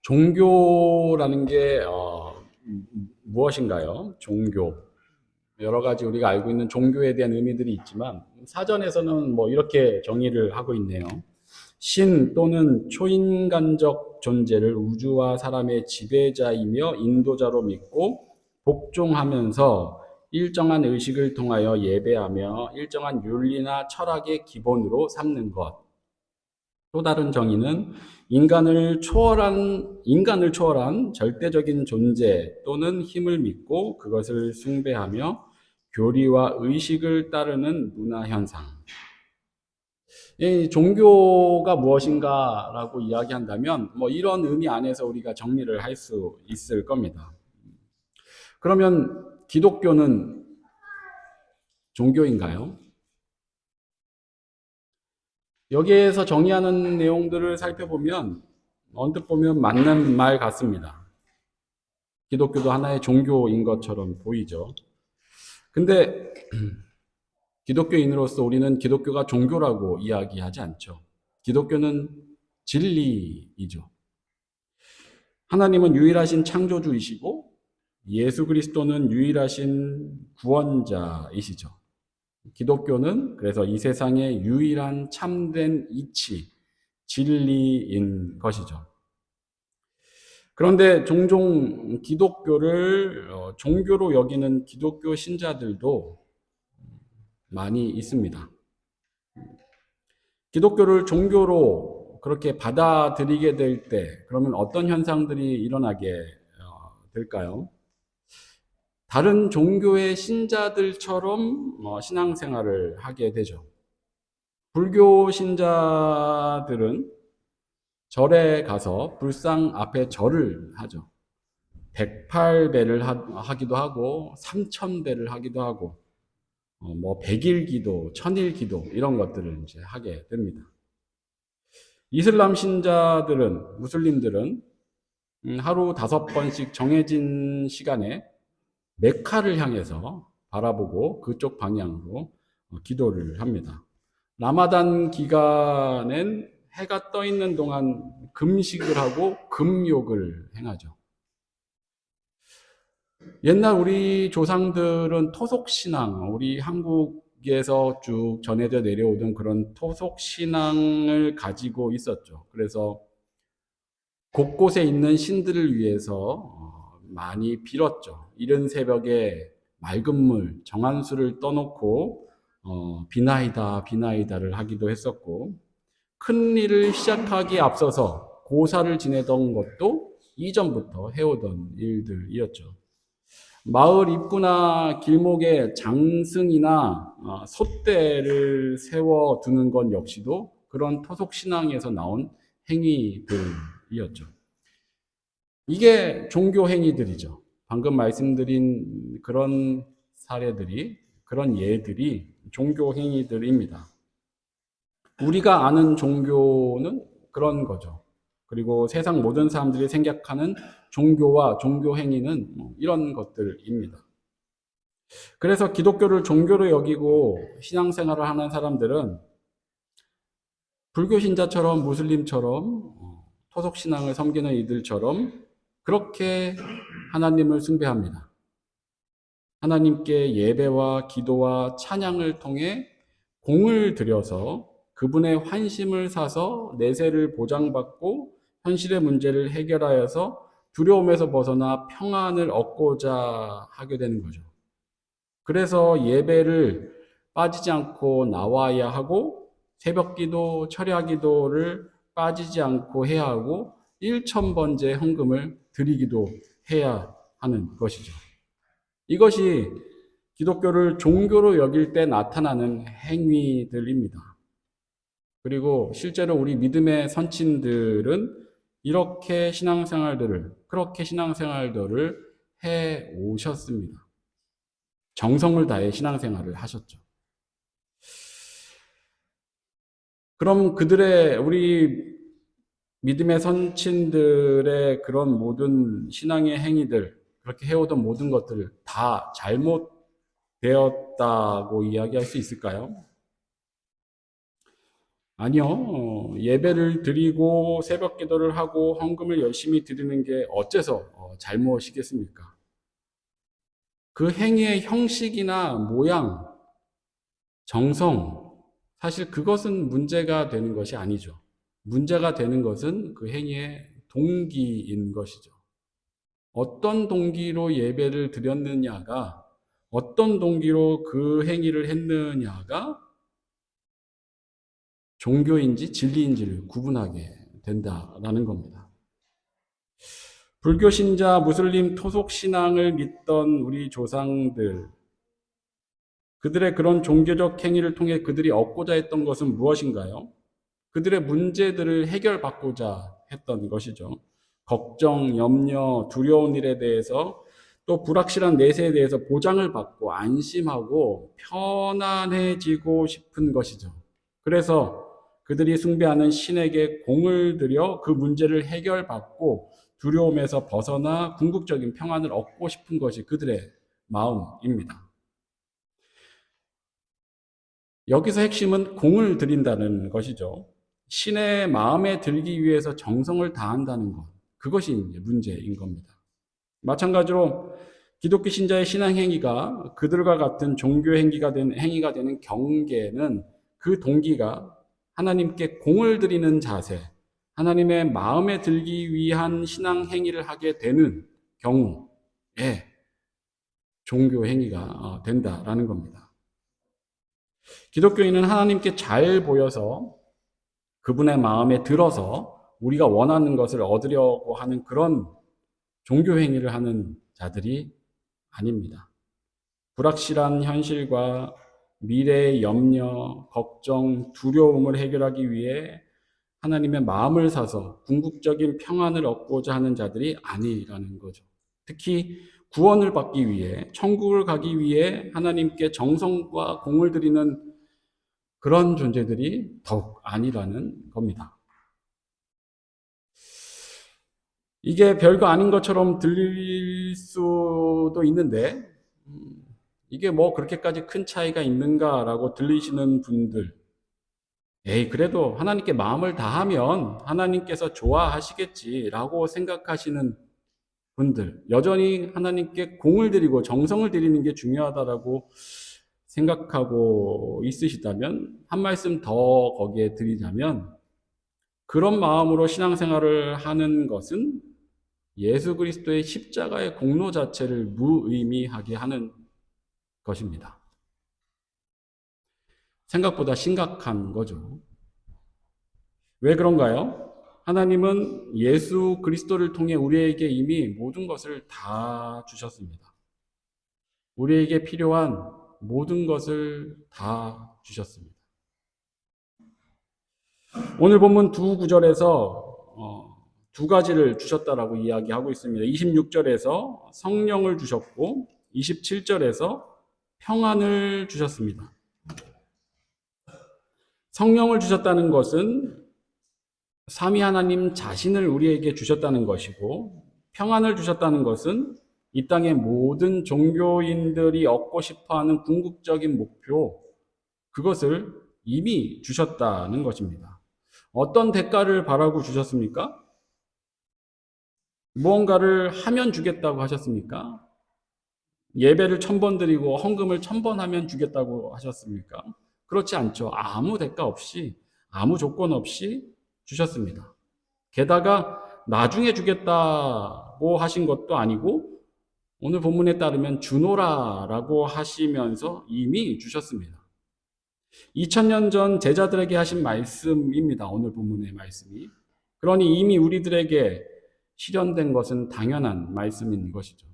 종교라는 게 무엇인가요? 종교. 여러 가지 우리가 알고 있는 종교에 대한 의미들이 있지만 사전에서는 뭐 이렇게 정의를 하고 있네요. 신 또는 초인간적 존재를 우주와 사람의 지배자이며 인도자로 믿고 복종하면서 일정한 의식을 통하여 예배하며 일정한 윤리나 철학의 기본으로 삼는 것. 또 다른 정의는 인간을 초월한 절대적인 존재 또는 힘을 믿고 그것을 숭배하며 교리와 의식을 따르는 문화 현상. 이 종교가 무엇인가라고 이야기한다면 뭐 이런 의미 안에서 우리가 정리를 할 수 있을 겁니다. 그러면 기독교는 종교인가요? 여기에서 정의하는 내용들을 살펴보면 언뜻 보면 맞는 말 같습니다. 기독교도 하나의 종교인 것처럼 보이죠. 근데 기독교인으로서 우리는 기독교가 종교라고 이야기하지 않죠. 기독교는 진리이죠. 하나님은 유일하신 창조주이시고 예수 그리스도는 유일하신 구원자이시죠. 기독교는 그래서 이 세상의 유일한 참된 이치, 진리인 것이죠. 그런데 종종 기독교를 종교로 여기는 기독교 신자들도 많이 있습니다. 기독교를 종교로 그렇게 받아들이게 될 때, 그러면 어떤 현상들이 일어나게 될까요? 다른 종교의 신자들처럼 신앙생활을 하게 되죠. 불교 신자들은 절에 가서 불상 앞에 절을 하죠. 108배를 하기도 하고 3000배를 하기도 하고 뭐 100일 기도, 1000일 기도 이런 것들을 이제 하게 됩니다. 이슬람 신자들은 무슬림들은 하루 5번씩 정해진 시간에 메카를 향해서 바라보고 그쪽 방향으로 기도를 합니다. 라마단 기간엔 해가 떠 있는 동안 금식을 하고 금욕을 행하죠. 옛날 우리 조상들은 토속신앙, 우리 한국에서 쭉 전해져 내려오던 그런 토속신앙을 가지고 있었죠. 그래서 곳곳에 있는 신들을 위해서 많이 빌었죠. 이른 새벽에 맑은 물, 정한수를 떠놓고 비나이다, 비나이다를 하기도 했었고, 큰 일을 시작하기에 앞서서 고사를 지내던 것도 이전부터 해오던 일들이었죠. 마을 입구나 길목에 장승이나 솥대를 세워두는 것 역시도 그런 토속신앙에서 나온 행위들이었죠. 이게 종교 행위들이죠. 방금 말씀드린 그런 사례들이, 그런 예들이 종교 행위들입니다. 우리가 아는 종교는 그런 거죠. 그리고 세상 모든 사람들이 생각하는 종교와 종교 행위는 이런 것들입니다. 그래서 기독교를 종교로 여기고 신앙생활을 하는 사람들은 불교 신자처럼 무슬림처럼 토속 신앙을 섬기는 이들처럼 그렇게 하나님을 숭배합니다. 하나님께 예배와 기도와 찬양을 통해 공을 들여서 그분의 환심을 사서 내세를 보장받고 현실의 문제를 해결하여서 두려움에서 벗어나 평안을 얻고자 하게 되는 거죠. 그래서 예배를 빠지지 않고 나와야 하고 새벽 기도, 철야 기도를 빠지지 않고 해야 하고 1000번째 헌금을 드리기도 해야 하는 것이죠. 이것이 기독교를 종교로 여길 때 나타나는 행위들입니다. 그리고 실제로 우리 믿음의 선친들은 그렇게 신앙생활들을 해 오셨습니다. 정성을 다해 신앙생활을 하셨죠. 그럼 우리 믿음의 선친들의 그런 모든 신앙의 행위들, 그렇게 해오던 모든 것들을 다 잘못되었다고 이야기할 수 있을까요? 아니요. 예배를 드리고 새벽 기도를 하고 헌금을 열심히 드리는 게 어째서 잘못이겠습니까? 그 행위의 형식이나 모양, 정성, 사실 그것은 문제가 되는 것이 아니죠. 문제가 되는 것은 그 행위의 동기인 것이죠. 어떤 동기로 예배를 드렸느냐가, 어떤 동기로 그 행위를 했느냐가 종교인지 진리인지를 구분하게 된다라는 겁니다. 불교 신자, 무슬림 토속 신앙을 믿던 우리 조상들, 그들의 그런 종교적 행위를 통해 그들이 얻고자 했던 것은 무엇인가요? 그들의 문제들을 해결받고자 했던 것이죠. 걱정, 염려, 두려운 일에 대해서 또 불확실한 내세에 대해서 보장을 받고 안심하고 편안해지고 싶은 것이죠. 그래서 그들이 숭배하는 신에게 공을 들여 그 문제를 해결받고 두려움에서 벗어나 궁극적인 평안을 얻고 싶은 것이 그들의 마음입니다. 여기서 핵심은 공을 들인다는 것이죠. 신의 마음에 들기 위해서 정성을 다한다는 것. 그것이 이제 문제인 겁니다. 마찬가지로 기독교 신자의 신앙 행위가 그들과 같은 종교 행위가 되는 경계는 그 동기가 하나님께 공을 들이는 자세, 하나님의 마음에 들기 위한 신앙 행위를 하게 되는 경우에 종교 행위가 된다라는 겁니다. 기독교인은 하나님께 잘 보여서 그분의 마음에 들어서 우리가 원하는 것을 얻으려고 하는 그런 종교 행위를 하는 자들이 아닙니다. 불확실한 현실과 미래의 염려, 걱정, 두려움을 해결하기 위해 하나님의 마음을 사서 궁극적인 평안을 얻고자 하는 자들이 아니라는 거죠. 특히 구원을 받기 위해, 천국을 가기 위해 하나님께 정성과 공을 들이는 그런 존재들이 더욱 아니라는 겁니다. 이게 별거 아닌 것처럼 들릴 수도 있는데, 이게 뭐 그렇게까지 큰 차이가 있는가라고 들리시는 분들, 그래도 하나님께 마음을 다하면 하나님께서 좋아하시겠지라고 생각하시는 분들, 여전히 하나님께 공을 들이고 정성을 들이는 게 중요하다라고 생각하고 있으시다면, 한 말씀 더 거기에 드리자면, 그런 마음으로 신앙생활을 하는 것은 예수 그리스도의 십자가의 공로 자체를 무의미하게 하는 것입니다. 생각보다 심각한 거죠. 왜 그런가요? 하나님은 예수 그리스도를 통해 우리에게 이미 모든 것을 다 주셨습니다. 우리에게 필요한 모든 것을 다 주셨습니다. 오늘 본문 두 구절에서 두 가지를 주셨다라고 이야기하고 있습니다. 26절에서 성령을 주셨고 27절에서 평안을 주셨습니다. 성령을 주셨다는 것은 삼위 하나님 자신을 우리에게 주셨다는 것이고, 평안을 주셨다는 것은 이 땅의 모든 종교인들이 얻고 싶어하는 궁극적인 목표, 그것을 이미 주셨다는 것입니다. 어떤 대가를 바라고 주셨습니까? 무언가를 하면 주겠다고 하셨습니까? 예배를 1000번 드리고 헌금을 1000번 하면 주겠다고 하셨습니까? 그렇지 않죠. 아무 대가 없이, 아무 조건 없이 주셨습니다. 게다가 나중에 주겠다고 하신 것도 아니고 오늘 본문에 따르면 주노라라고 하시면서 이미 주셨습니다. 2000년 전 제자들에게 하신 말씀입니다. 오늘 본문의 말씀이. 그러니 이미 우리들에게 실현된 것은 당연한 말씀인 것이죠.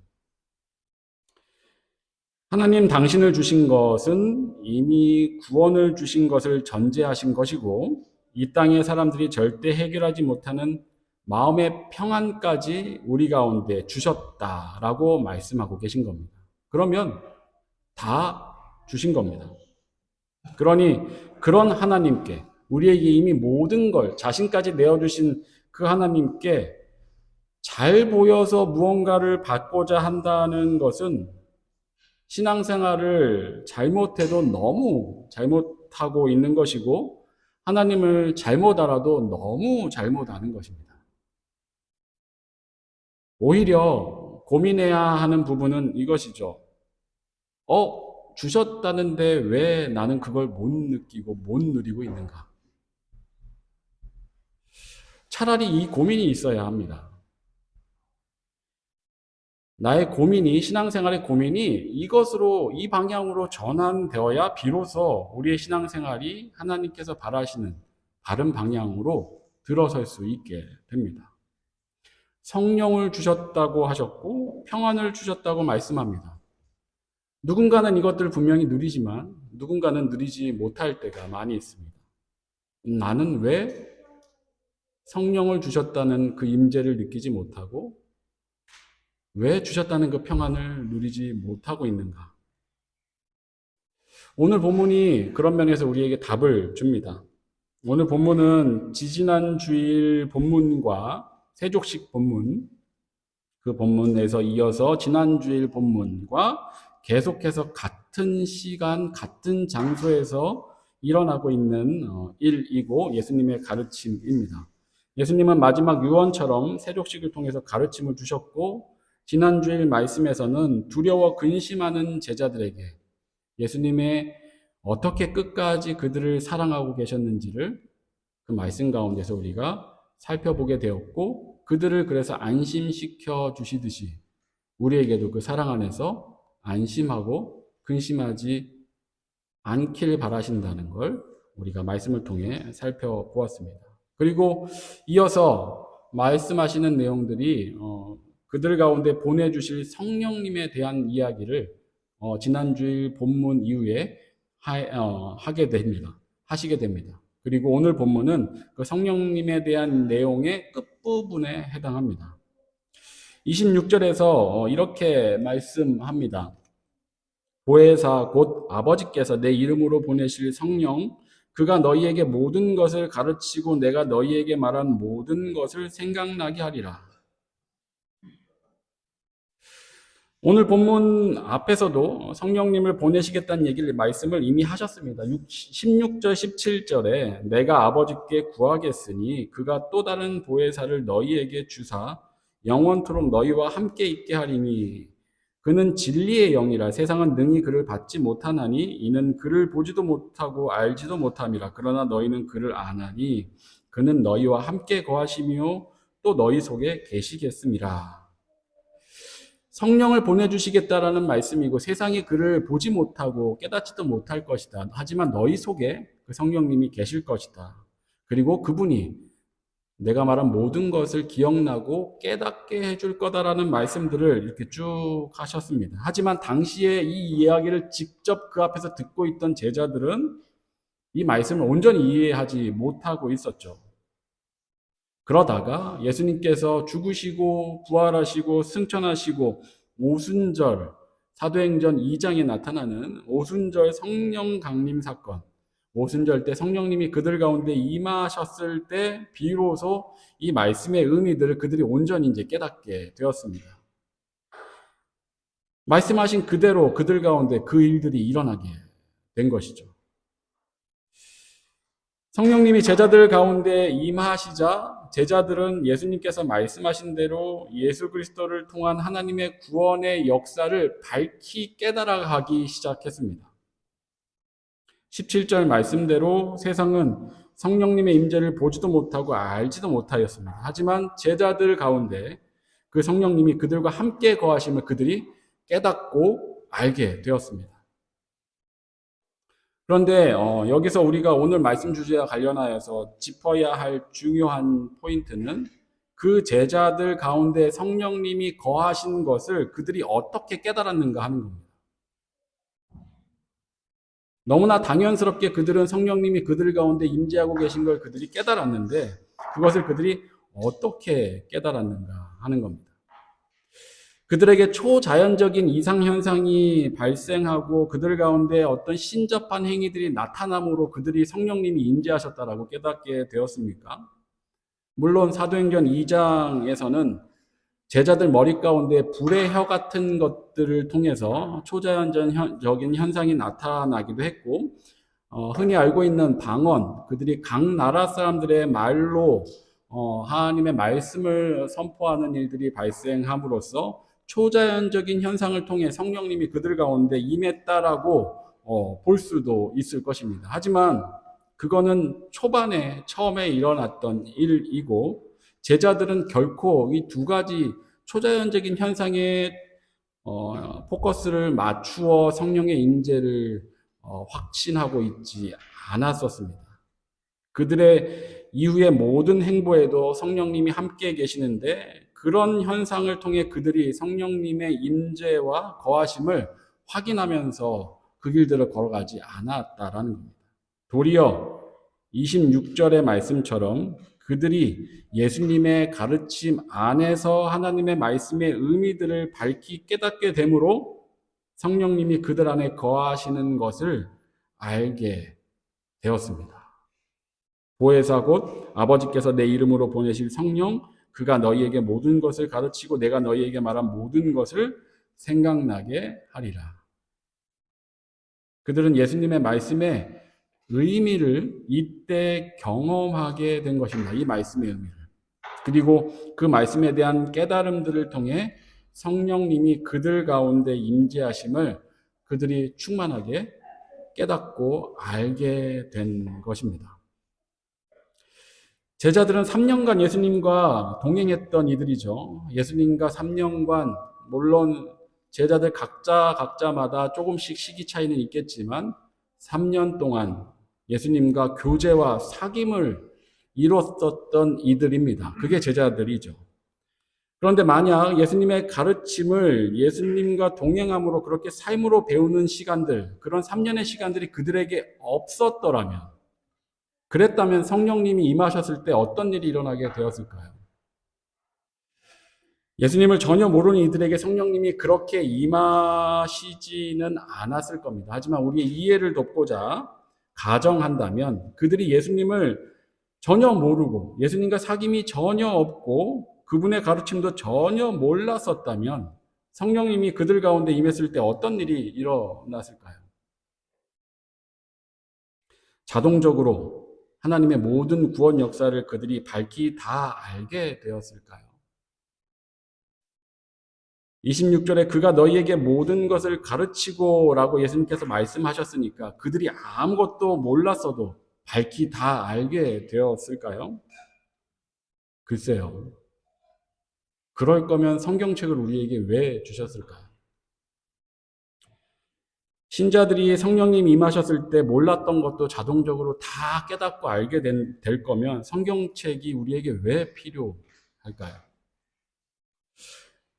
하나님 당신을 주신 것은 이미 구원을 주신 것을 전제하신 것이고, 이 땅의 사람들이 절대 해결하지 못하는 마음의 평안까지 우리 가운데 주셨다라고 말씀하고 계신 겁니다. 그러면 다 주신 겁니다. 그러니 그런 하나님께, 우리에게 이미 모든 걸 자신까지 내어주신 그 하나님께 잘 보여서 무언가를 받고자 한다는 것은 신앙생활을 잘못해도 너무 잘못하고 있는 것이고, 하나님을 잘못 알아도 너무 잘못 아는 것입니다. 오히려 고민해야 하는 부분은 이것이죠. 주셨다는데 왜 나는 그걸 못 느끼고 못 누리고 있는가? 차라리 이 고민이 있어야 합니다. 나의 고민이, 신앙생활의 고민이 이것으로, 이 방향으로 전환되어야 비로소 우리의 신앙생활이 하나님께서 바라시는 바른 방향으로 들어설 수 있게 됩니다. 성령을 주셨다고 하셨고 평안을 주셨다고 말씀합니다. 누군가는 이것들을 분명히 누리지만 누군가는 누리지 못할 때가 많이 있습니다. 나는 왜 성령을 주셨다는 그 임재를 느끼지 못하고 왜 주셨다는 그 평안을 누리지 못하고 있는가? 오늘 본문이 그런 면에서 우리에게 답을 줍니다. 오늘 본문은 지지난 주일 본문과 세족식 본문, 그 본문에서 이어서 지난주일 본문과 계속해서 같은 시간, 같은 장소에서 일어나고 있는 일이고 예수님의 가르침입니다. 예수님은 마지막 유언처럼 세족식을 통해서 가르침을 주셨고 지난주일 말씀에서는 두려워 근심하는 제자들에게 예수님의 어떻게 끝까지 그들을 사랑하고 계셨는지를 그 말씀 가운데서 우리가 살펴보게 되었고 그들을 그래서 안심시켜 주시듯이 우리에게도 그 사랑 안에서 안심하고 근심하지 않길 바라신다는 걸 우리가 말씀을 통해 살펴보았습니다. 그리고 이어서 말씀하시는 내용들이 그들 가운데 보내주실 성령님에 대한 이야기를 지난주일 본문 이후에 하시게 됩니다. 그리고 오늘 본문은 그 성령님에 대한 내용의 끝부분에 해당합니다. 26절에서 이렇게 말씀합니다. 보혜사 곧 아버지께서 내 이름으로 보내실 성령 그가 너희에게 모든 것을 가르치고 내가 너희에게 말한 모든 것을 생각나게 하리라. 오늘 본문 앞에서도 성령님을 보내시겠다는 말씀을 이미 하셨습니다. 16절, 17절에 내가 아버지께 구하겠으니 그가 또 다른 보혜사를 너희에게 주사 영원토록 너희와 함께 있게 하리니 그는 진리의 영이라 세상은 능히 그를 받지 못하나니 이는 그를 보지도 못하고 알지도 못함이라. 그러나 너희는 그를 아나니 그는 너희와 함께 거하시며 또 너희 속에 계시겠음이라. 성령을 보내주시겠다라는 말씀이고 세상이 그를 보지 못하고 깨닫지도 못할 것이다. 하지만 너희 속에 그 성령님이 계실 것이다. 그리고 그분이 내가 말한 모든 것을 기억나고 깨닫게 해줄 거다라는 말씀들을 이렇게 쭉 하셨습니다. 하지만 당시에 이 이야기를 직접 그 앞에서 듣고 있던 제자들은 이 말씀을 온전히 이해하지 못하고 있었죠. 그러다가 예수님께서 죽으시고 부활하시고 승천하시고 오순절 사도행전 2장에 나타나는 오순절 성령 강림 사건, 오순절 때 성령님이 그들 가운데 임하셨을 때 비로소 이 말씀의 의미들을 그들이 온전히 이제 깨닫게 되었습니다. 말씀하신 그대로 그들 가운데 그 일들이 일어나게 된 것이죠. 성령님이 제자들 가운데 임하시자 제자들은 예수님께서 말씀하신 대로 예수 그리스도를 통한 하나님의 구원의 역사를 밝히 깨달아가기 시작했습니다. 17절 말씀대로 세상은 성령님의 임재를 보지도 못하고 알지도 못하였습니다. 하지만 제자들 가운데 그 성령님이 그들과 함께 거하심을 그들이 깨닫고 알게 되었습니다. 그런데 여기서 우리가 오늘 말씀 주제와 관련하여서 짚어야 할 중요한 포인트는 그 제자들 가운데 성령님이 거하신 것을 그들이 어떻게 깨달았는가 하는 겁니다. 너무나 당연스럽게 그들은 성령님이 그들 가운데 임재하고 계신 걸 그들이 깨달았는데 그것을 그들이 어떻게 깨달았는가 하는 겁니다. 그들에게 초자연적인 이상현상이 발생하고 그들 가운데 어떤 신접한 행위들이 나타남으로 그들이 성령님이 임재하셨다라고 깨닫게 되었습니까? 물론 사도행전 2장에서는 제자들 머리 가운데 불의 혀 같은 것들을 통해서 초자연적인 현상이 나타나기도 했고 흔히 알고 있는 방언, 그들이 각 나라 사람들의 말로 하나님의 말씀을 선포하는 일들이 발생함으로써 초자연적인 현상을 통해 성령님이 그들 가운데 임했다라고 볼 수도 있을 것입니다. 하지만 그거는 초반에 처음에 일어났던 일이고 제자들은 결코 이 두 가지 초자연적인 현상에 포커스를 맞추어 성령의 임재를 확신하고 있지 않았었습니다. 그들의 이후의 모든 행보에도 성령님이 함께 계시는데 그런 현상을 통해 그들이 성령님의 임재와 거하심을 확인하면서 그 길들을 걸어가지 않았다라는 겁니다. 도리어 26절의 말씀처럼 그들이 예수님의 가르침 안에서 하나님의 말씀의 의미들을 밝히 깨닫게 되므로 성령님이 그들 안에 거하시는 것을 알게 되었습니다. 보혜사 곧 아버지께서 내 이름으로 보내실 성령, 그가 너희에게 모든 것을 가르치고 내가 너희에게 말한 모든 것을 생각나게 하리라. 그들은 예수님의 말씀의 의미를 이때 경험하게 된 것입니다. 이 말씀의 의미를. 그리고 그 말씀에 대한 깨달음들을 통해 성령님이 그들 가운데 임재하심을 그들이 충만하게 깨닫고 알게 된 것입니다. 제자들은 3년간 예수님과 동행했던 이들이죠. 예수님과 3년간 물론 제자들 각자마다 조금씩 시기 차이는 있겠지만 3년 동안 예수님과 교제와 사귐을 이뤘었던 이들입니다. 그게 제자들이죠. 그런데 만약 예수님의 가르침을 예수님과 동행함으로 그렇게 삶으로 배우는 시간들, 그런 3년의 시간들이 그들에게 없었더라면, 그랬다면 성령님이 임하셨을 때 어떤 일이 일어나게 되었을까요? 예수님을 전혀 모르는 이들에게 성령님이 그렇게 임하시지는 않았을 겁니다. 하지만 우리의 이해를 돕고자 가정한다면 그들이 예수님을 전혀 모르고 예수님과 사귐이 전혀 없고 그분의 가르침도 전혀 몰랐었다면 성령님이 그들 가운데 임했을 때 어떤 일이 일어났을까요? 자동적으로 하나님의 모든 구원 역사를 그들이 밝히 다 알게 되었을까요? 26절에 그가 너희에게 모든 것을 가르치고 라고 예수님께서 말씀하셨으니까 그들이 아무것도 몰랐어도 밝히 다 알게 되었을까요? 글쎄요. 그럴 거면 성경책을 우리에게 왜 주셨을까요? 신자들이 성령님 임하셨을 때 몰랐던 것도 자동적으로 다 깨닫고 알게 될 거면 성경책이 우리에게 왜 필요할까요?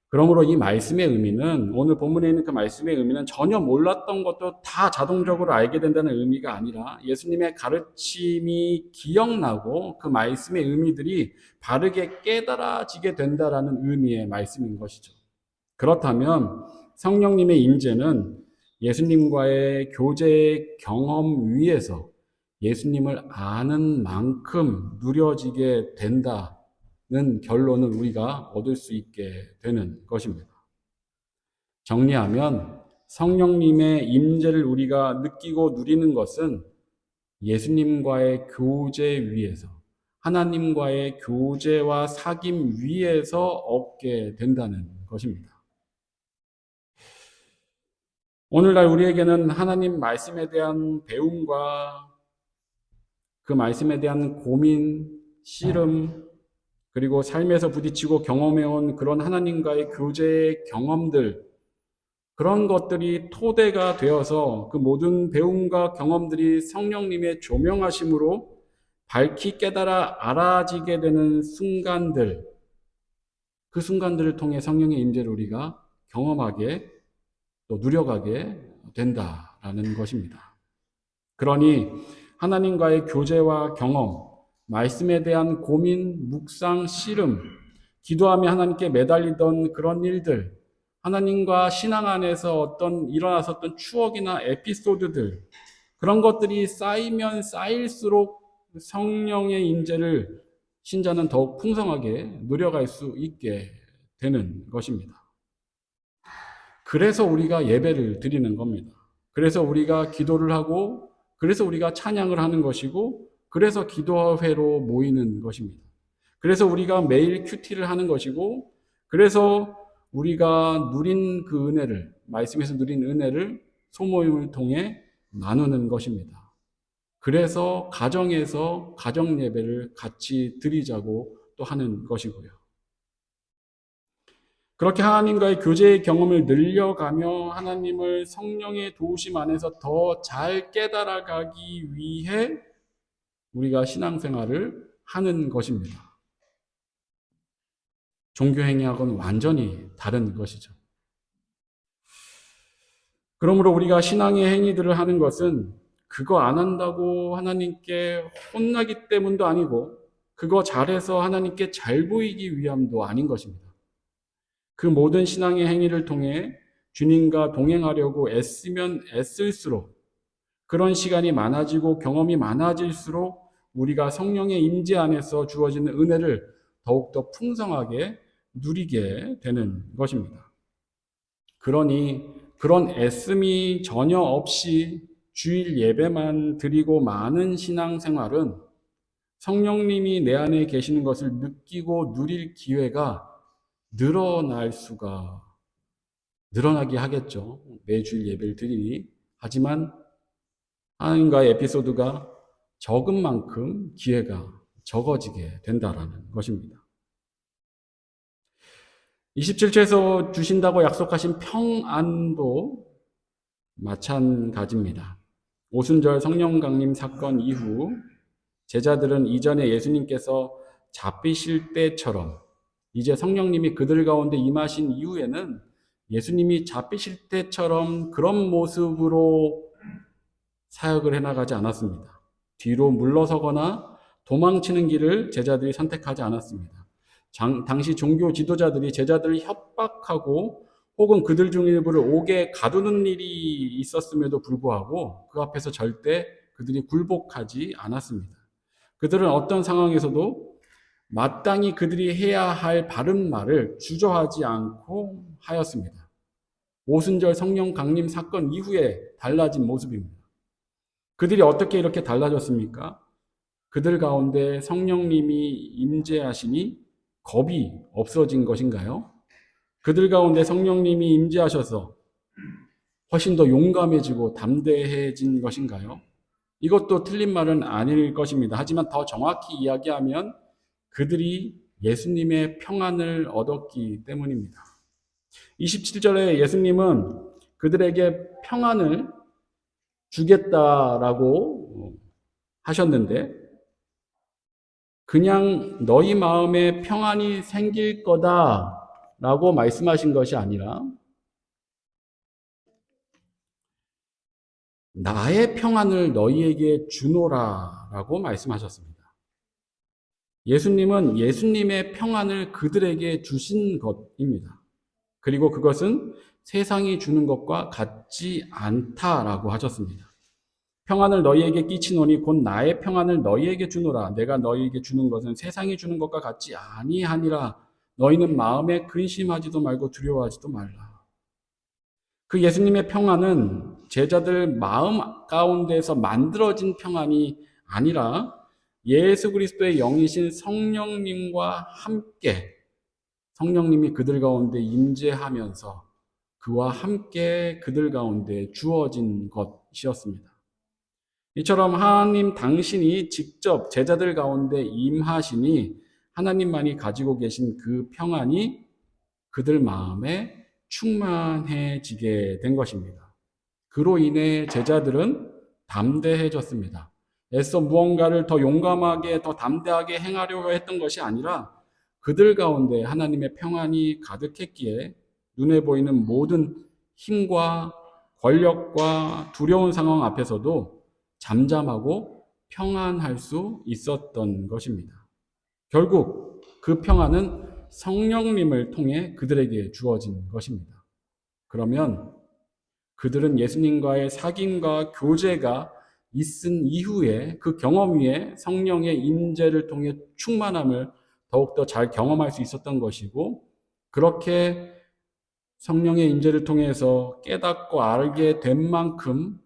그러므로 이 말씀의 의미는, 오늘 본문에 있는 그 말씀의 의미는 전혀 몰랐던 것도 다 자동적으로 알게 된다는 의미가 아니라 예수님의 가르침이 기억나고 그 말씀의 의미들이 바르게 깨달아지게 된다라는 의미의 말씀인 것이죠. 그렇다면 성령님의 임재는 예수님과의 교제의 경험 위에서 예수님을 아는 만큼 누려지게 된다는 결론을 우리가 얻을 수 있게 되는 것입니다. 정리하면 성령님의 임재를 우리가 느끼고 누리는 것은 예수님과의 교제 위에서, 하나님과의 교제와 사귐 위에서 얻게 된다는 것입니다. 오늘날 우리에게는 하나님 말씀에 대한 배움과 그 말씀에 대한 고민, 씨름, 그리고 삶에서 부딪히고 경험해온 그런 하나님과의 교제의 경험들, 그런 것들이 토대가 되어서 그 모든 배움과 경험들이 성령님의 조명하심으로 밝히 깨달아 알아지게 되는 순간들, 그 순간들을 통해 성령의 임재를 우리가 경험하게 또 누려가게 된다라는 것입니다. 그러니 하나님과의 교제와 경험, 말씀에 대한 고민, 묵상, 씨름, 기도하며 하나님께 매달리던 그런 일들, 하나님과 신앙 안에서 어떤 일어났었던 추억이나 에피소드들, 그런 것들이 쌓이면 쌓일수록 성령의 임재를 신자는 더욱 풍성하게 누려갈 수 있게 되는 것입니다. 그래서 우리가 예배를 드리는 겁니다. 그래서 우리가 기도를 하고 그래서 우리가 찬양을 하는 것이고, 그래서 기도회로 모이는 것입니다. 그래서 우리가 매일 큐티를 하는 것이고, 그래서 우리가 누린 그 은혜를, 말씀에서 누린 은혜를 소모임을 통해 나누는 것입니다. 그래서 가정에서 가정 예배를 같이 드리자고 또 하는 것이고요. 그렇게 하나님과의 교제의 경험을 늘려가며 하나님을 성령의 도우심 안에서 더 잘 깨달아가기 위해 우리가 신앙생활을 하는 것입니다. 종교행위하고는 완전히 다른 것이죠. 그러므로 우리가 신앙의 행위들을 하는 것은 그거 안 한다고 하나님께 혼나기 때문도 아니고, 그거 잘해서 하나님께 잘 보이기 위함도 아닌 것입니다. 그 모든 신앙의 행위를 통해 주님과 동행하려고 애쓰면 애쓸수록, 그런 시간이 많아지고 경험이 많아질수록 우리가 성령의 임재 안에서 주어지는 은혜를 더욱더 풍성하게 누리게 되는 것입니다. 그러니 그런 애씀이 전혀 없이 주일 예배만 드리고 많은 신앙생활은 성령님이 내 안에 계시는 것을 느끼고 누릴 기회가 늘어나게 하겠죠. 매주일 예배를 드리니. 하지만 하나님과의 에피소드가 적은 만큼 기회가 적어지게 된다라는 것입니다. 27절에서 주신다고 약속하신 평안도 마찬가지입니다. 오순절 성령 강림 사건 이후 제자들은 이전에 예수님께서 잡히실 때처럼 이제 성령님이 그들 가운데 임하신 이후에는 예수님이 잡히실 때처럼 그런 모습으로 사역을 해나가지 않았습니다. 뒤로 물러서거나 도망치는 길을 제자들이 선택하지 않았습니다. 당시 종교 지도자들이 제자들을 협박하고 혹은 그들 중 일부를 옥에 가두는 일이 있었음에도 불구하고 그 앞에서 절대 그들이 굴복하지 않았습니다. 그들은 어떤 상황에서도 마땅히 그들이 해야 할 바른 말을 주저하지 않고 하였습니다. 오순절 성령 강림 사건 이후에 달라진 모습입니다. 그들이 어떻게 이렇게 달라졌습니까? 그들 가운데 성령님이 임재하시니 겁이 없어진 것인가요? 그들 가운데 성령님이 임재하셔서 훨씬 더 용감해지고 담대해진 것인가요? 이것도 틀린 말은 아닐 것입니다. 하지만 더 정확히 이야기하면 그들이 예수님의 평안을 얻었기 때문입니다. 27절에 예수님은 그들에게 평안을 주겠다라고 하셨는데, 그냥 너희 마음에 평안이 생길 거다라고 말씀하신 것이 아니라 나의 평안을 너희에게 주노라라고 말씀하셨습니다. 예수님은 예수님의 평안을 그들에게 주신 것입니다. 그리고 그것은 세상이 주는 것과 같지 않다라고 하셨습니다. 평안을 너희에게 끼치노니 곧 나의 평안을 너희에게 주노라. 내가 너희에게 주는 것은 세상이 주는 것과 같지 아니하니라. 너희는 마음에 근심하지도 말고 두려워하지도 말라. 그 예수님의 평안은 제자들 마음 가운데서 만들어진 평안이 아니라 예수 그리스도의 영이신 성령님과 함께, 성령님이 그들 가운데 임재하면서 그와 함께 그들 가운데 주어진 것이었습니다. 이처럼 하나님 당신이 직접 제자들 가운데 임하시니 하나님만이 가지고 계신 그 평안이 그들 마음에 충만해지게 된 것입니다. 그로 인해 제자들은 담대해졌습니다. 애써 무언가를 더 용감하게, 더 담대하게 행하려고 했던 것이 아니라 그들 가운데 하나님의 평안이 가득했기에 눈에 보이는 모든 힘과 권력과 두려운 상황 앞에서도 잠잠하고 평안할 수 있었던 것입니다. 결국 그 평안은 성령님을 통해 그들에게 주어진 것입니다. 그러면 그들은 예수님과의 사귐과 교제가 있은 이후에 그 경험 위에 성령의 임재를 통해 충만함을 더욱더 잘 경험할 수 있었던 것이고, 그렇게 성령의 임재를 통해서 깨닫고 알게 된 만큼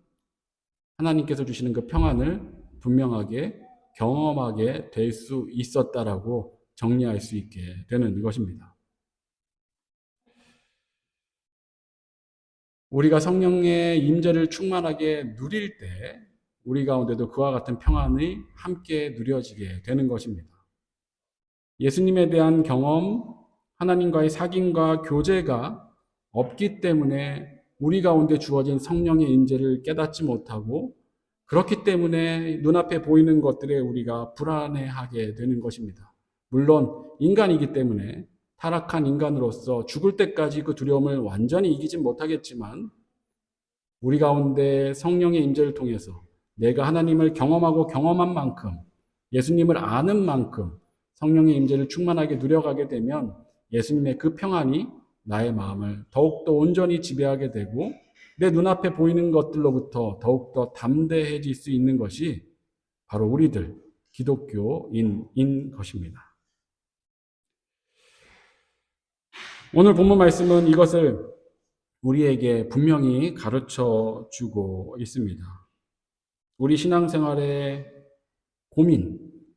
하나님께서 주시는 그 평안을 분명하게 경험하게 될 수 있었다라고 정리할 수 있게 되는 것입니다. 우리가 성령의 임재를 충만하게 누릴 때 우리 가운데도 그와 같은 평안이 함께 누려지게 되는 것입니다. 예수님에 대한 경험, 하나님과의 사귐과 교제가 없기 때문에 우리 가운데 주어진 성령의 임재를 깨닫지 못하고 그렇기 때문에 눈앞에 보이는 것들에 우리가 불안해하게 되는 것입니다. 물론 인간이기 때문에 타락한 인간으로서 죽을 때까지 그 두려움을 완전히 이기진 못하겠지만 우리 가운데 성령의 임재를 통해서 내가 하나님을 경험하고 경험한 만큼 예수님을 아는 만큼 성령의 임재를 충만하게 누려가게 되면 예수님의 그 평안이 나의 마음을 더욱더 온전히 지배하게 되고 내 눈앞에 보이는 것들로부터 더욱더 담대해질 수 있는 것이 바로 우리들 기독교인인 것입니다. 오늘 본문 말씀은 이것을 우리에게 분명히 가르쳐 주고 있습니다. 우리 신앙생활에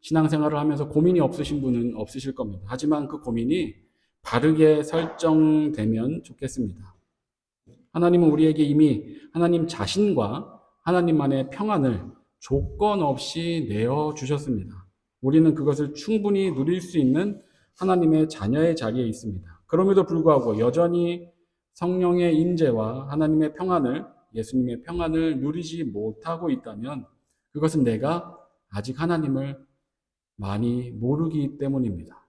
신앙생활을 하면서 고민이 없으신 분은 없으실 겁니다. 하지만 그 고민이 바르게 설정되면 좋겠습니다. 하나님은 우리에게 이미 하나님 자신과 하나님만의 평안을 조건 없이 내어주셨습니다. 우리는 그것을 충분히 누릴 수 있는 하나님의 자녀의 자리에 있습니다. 그럼에도 불구하고 여전히 성령의 임재와 하나님의 평안을, 예수님의 평안을 누리지 못하고 있다면 그것은 내가 아직 하나님을 많이 모르기 때문입니다.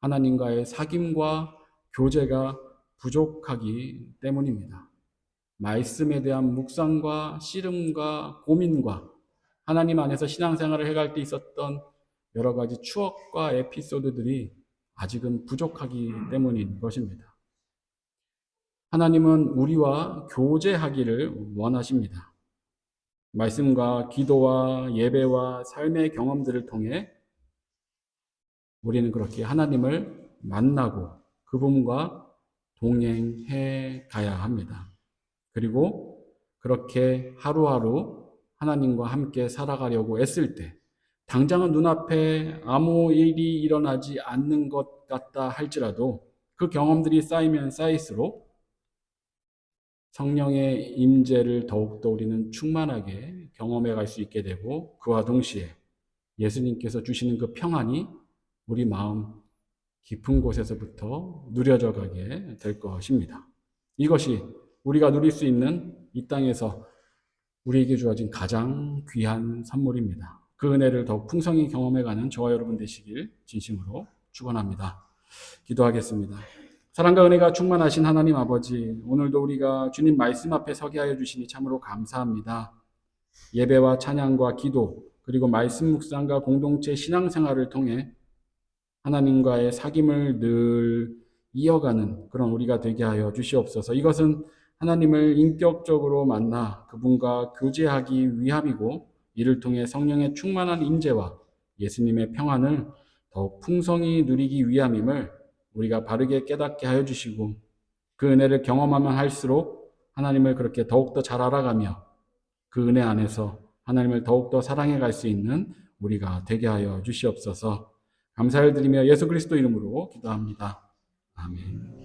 하나님과의 사귐과 교제가 부족하기 때문입니다. 말씀에 대한 묵상과 씨름과 고민과 하나님 안에서 신앙생활을 해갈 때 있었던 여러 가지 추억과 에피소드들이 아직은 부족하기 때문인 것입니다. 하나님은 우리와 교제하기를 원하십니다. 말씀과 기도와 예배와 삶의 경험들을 통해 우리는 그렇게 하나님을 만나고 그분과 동행해 가야 합니다. 그리고 그렇게 하루하루 하나님과 함께 살아가려고 애쓸 때 당장은 눈앞에 아무 일이 일어나지 않는 것 같다 할지라도 그 경험들이 쌓이면 쌓일수록 성령의 임재를 더욱더 우리는 충만하게 경험해 갈 수 있게 되고 그와 동시에 예수님께서 주시는 그 평안이 우리 마음 깊은 곳에서부터 누려져 가게 될 것입니다. 이것이 우리가 누릴 수 있는 이 땅에서 우리에게 주어진 가장 귀한 선물입니다. 그 은혜를 더욱 풍성히 경험해가는 저와 여러분 되시길 진심으로 축원합니다. 기도하겠습니다. 사랑과 은혜가 충만하신 하나님 아버지, 오늘도 우리가 주님 말씀 앞에 서게 하여 주시니 참으로 감사합니다. 예배와 찬양과 기도, 그리고 말씀 묵상과 공동체 신앙생활을 통해 하나님과의 사귐을 늘 이어가는 그런 우리가 되게 하여 주시옵소서. 이것은 하나님을 인격적으로 만나 그분과 교제하기 위함이고 이를 통해 성령의 충만한 임재와 예수님의 평안을 더욱 풍성히 누리기 위함임을 우리가 바르게 깨닫게 하여 주시고 그 은혜를 경험하면 할수록 하나님을 그렇게 더욱더 잘 알아가며 그 은혜 안에서 하나님을 더욱더 사랑해 갈 수 있는 우리가 되게 하여 주시옵소서. 감사를 드리며 예수 그리스도 이름으로 기도합니다. 아멘.